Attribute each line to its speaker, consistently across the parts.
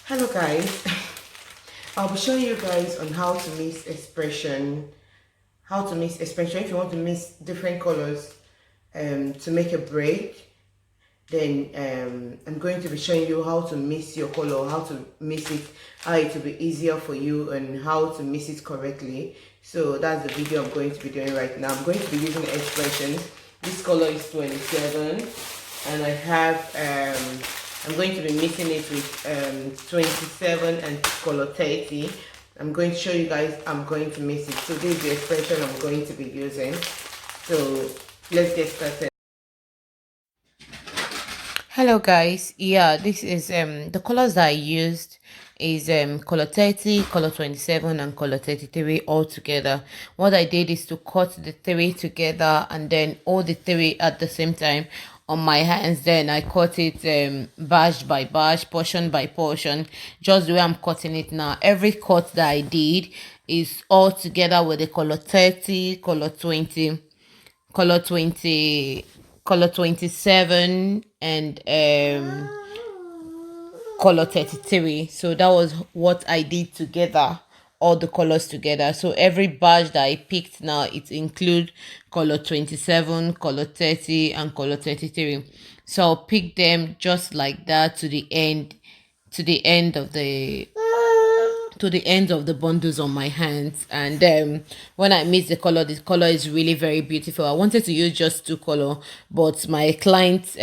Speaker 1: Hello guys, I'll be showing you guys on how to mix expression, if you want to mix different colors to make a braid. Then I'm going to be showing you how to mix your color, how to mix it, how it will be easier for you, and how to mix it correctly. So that's the video I'm going to be doing right now. I'm going to be using Xpression. This color is 27, and I have I'm going to be mixing it with 27 and color 30. I'm going to show you guys. I'm going to mix it. So this is the expression I'm going to be using. So let's get started. Hello guys, yeah, this is the colors that I used is color 30, color 27, and color 33 all together. What I did is to cut the three together and then all the three at the same time on my hands. Then I cut it batch by batch, portion by portion, just the way I'm cutting it now. Every cut that I did is all together with the color 30, color 20, color 20, color 27, and color 33. So that was what I did together, all the colors together. So every batch that I picked now, it include color 27, color 30, and color 33. So I'll pick them just like that to the end, to the end of the bundles on my hands. And when I mix the color is really very beautiful. I wanted to use just two color, but my client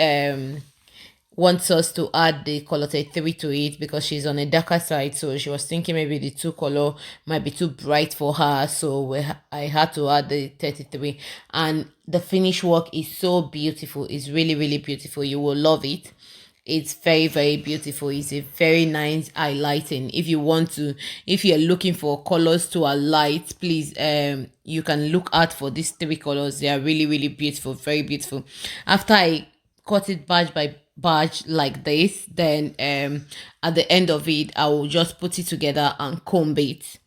Speaker 1: wants us to add the color 33 to it because she's on a darker side, so she was thinking maybe the two color might be too bright for her, so I had to add the 33. And the finished work is so beautiful. It's really beautiful. You will love it. It's very beautiful. It's a very nice highlighting. If you're looking for colors to highlight, please you can look out for these three colors. They are really beautiful, very beautiful. After I cut it batch by batch like this, then at the end of it, I will just put it together and comb it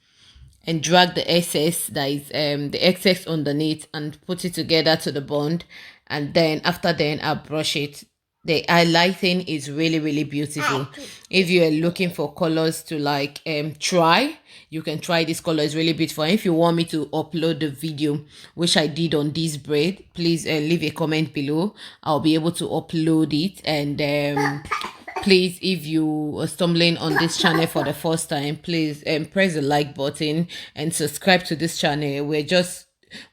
Speaker 1: and drag the excess, that is the excess underneath, and put it together to the bond. And then after then I'll brush it. The highlighting is really beautiful. If you are looking for colors to like try, you can try this color. It's really beautiful. And if you want me to upload the video which I did on this braid, please leave a comment below. I'll be able to upload it. And please, if you are stumbling on this channel for the first time, please press the like button and subscribe to this channel.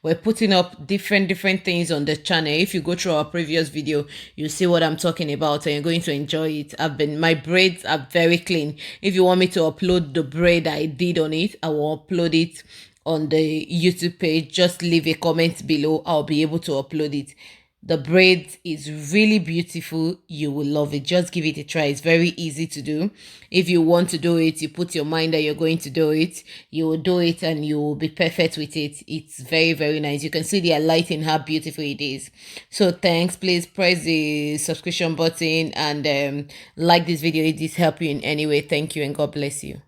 Speaker 1: We're putting up different things on the channel. If you go through our previous video, you see what I'm talking about and you're going to enjoy it. My braids are very clean. If you want me to upload the braid I did on it, I will upload it on the YouTube page. Just leave a comment below. I'll be able to upload it. The braid is really beautiful. You will love it. Just give it a try. It's very easy to do. If you want to do it, you put your mind that you're going to do it. You will do it and you will be perfect with it. It's very nice. You can see the lighting, how beautiful it is. So thanks. Please press the subscription button and like this video if this helped you in any way. Thank you and God bless you.